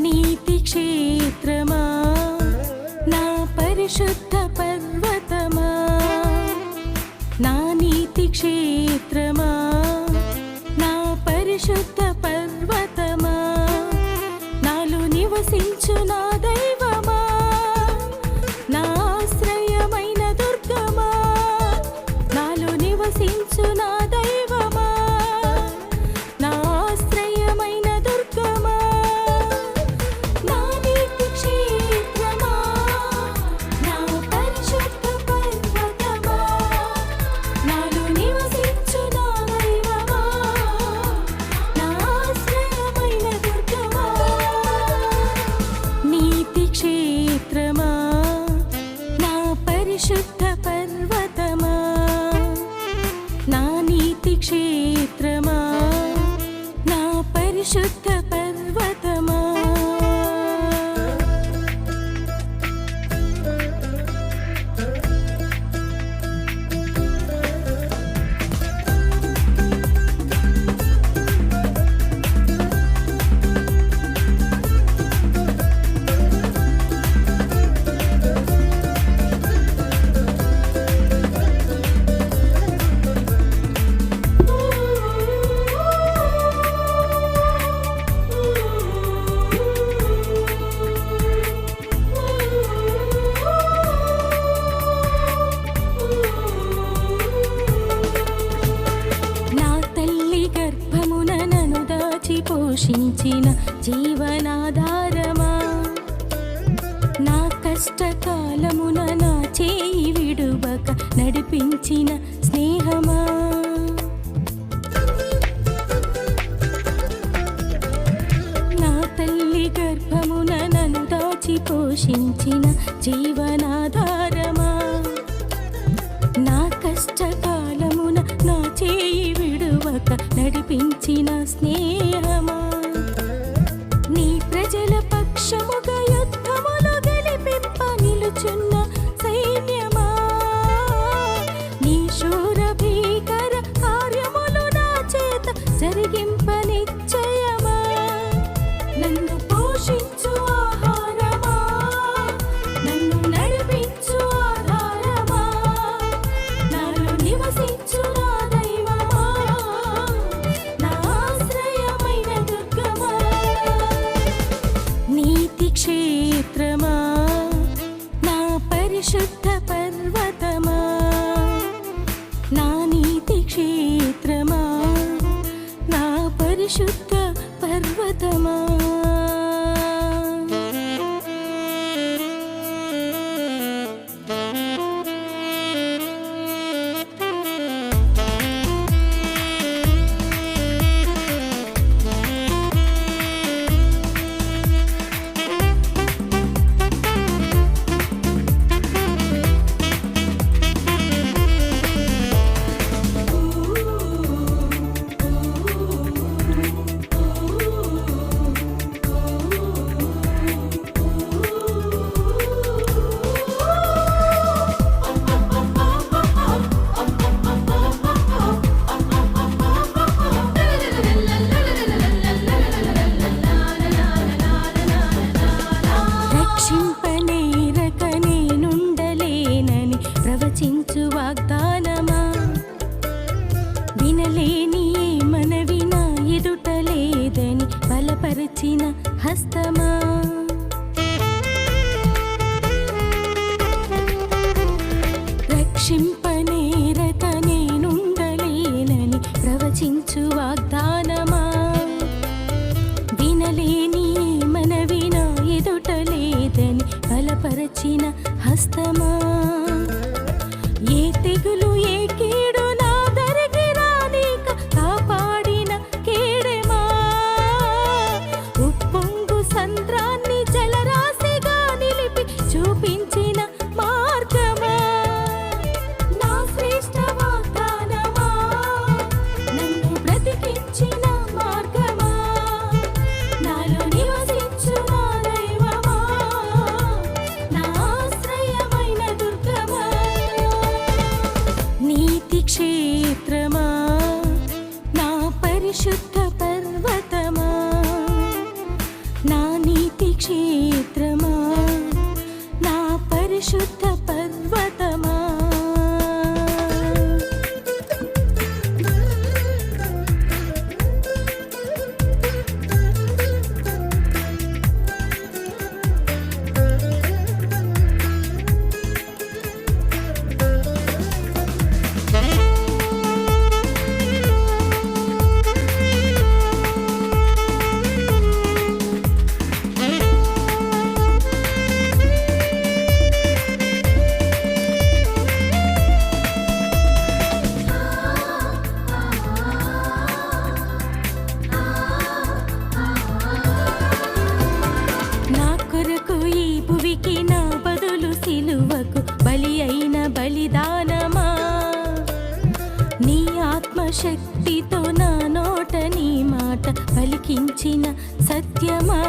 నీతి క్షేత్రమా నా పరిశుద్ధ పర్వతమా, నా నీతి క్షేత్రమా నా పరిశుద్ధ పర్వతమా, నాలో నివసించు నా దైవమా, నా ఆశ్రయమైన దుర్గమా, నాలో నివసించు నా దైవమా, నా ఆశ్రయమైన దుర్గమా, నా నీతి క్షేత్రమా నా పరిశుద్ధ పర్వతమా, నాలో నివసించు నా దైవమా, నా ఆశ్రయమైన దుర్గమా. నీతి క్షేత్రమా నా పరిశుద్ధ పర్వతమా, నా నీతి క్షేత్రమా నా పరిశుద్ధ పర్వతమా. నా తల్లి గర్భమున నన్ను దాచి పోషించిన జీవనాధారమా, నా కష్టకాలమున నా చేయి విడువక నడిపించిన స్నేహమా, నా తల్లి గర్భమున నన్ను దాచి పోషించిన జీవనాధారమా, నా కష్టకాలమున నా చేయి విడువక నడిపించిన స్నేహమా, నీ ప్రజల పక్షముగా యుద్ధములు గెలిపింప నిలుచున్న సైన్యమా, నీ శూర భీకర కార్యములు నా చేత జరిగింప నిశ్చయమా, నన్ను పోషించు ఆహారమా, నన్ను నడిపించు ఆధారమా, నాలో నివసించు నా దైవమా, నా ఆశ్రయమైన దుర్గమా. నీతి క్షేత్రమా నా పరిశుద్ధ పర్వతమా, నా నీతి క్షేత్రమా నా పరిశుద్ధ పర్వతమా. రక్షింపనేరక నేనుండలేనని ప్రవచించు వాగ్దానమా, వినలేని ఏ మనవి నా ఎదుట లేదని బలపరిచిన హస్తమా, రక్షింపనేరక నేనుండలేనని ప్రవచించు వాగ్దానమా, వినలేని ఏ మనవి నా ఎదుట లేదని బలపరచిన హస్తమా, ఏ తెగులు ఏ కీడు నా దరికి రానీక కాపాడిన కేడెమా, ఉప్పొంగు సంద్రాన్ని క్షేత్రమా నా పరిశుద్ధ పర్వతమా నా బదులు సిలువకు బలి అయిన బలిదానమా నీ ఆత్మశక్తితో నా నోట నీ మాట పలికించిన సత్యమా